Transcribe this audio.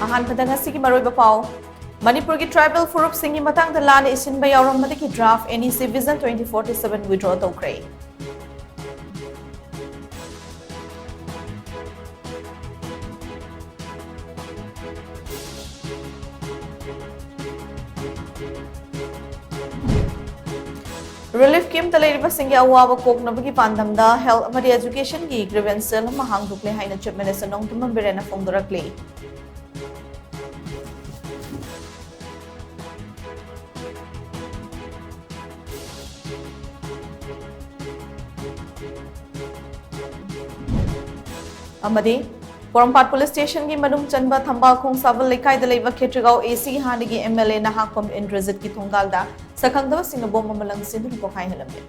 अहानपदा ngasi ki maroiba pau Manipur ki tribal furup singi matang da lan isin ba yauram ki draft NEC Vision 2047 withdraw tawkre Relief Kim Taleriba Singya Awawa Koknabaki Pandamda Health Amadi Education Gi Grievance Mahang Dukle Haina Chief Minister Nong Tumam Birena Fongdorakli. Amadi Porompat Police Station Gi Madum Chanba Thambal Khong Saval Lekai Daleva Ketrigao AC Hanigi MLA Nahakpam Indrazit Ki Thongalda Sakangdava Singapore Mamalang Sindhu Pokai Helambe.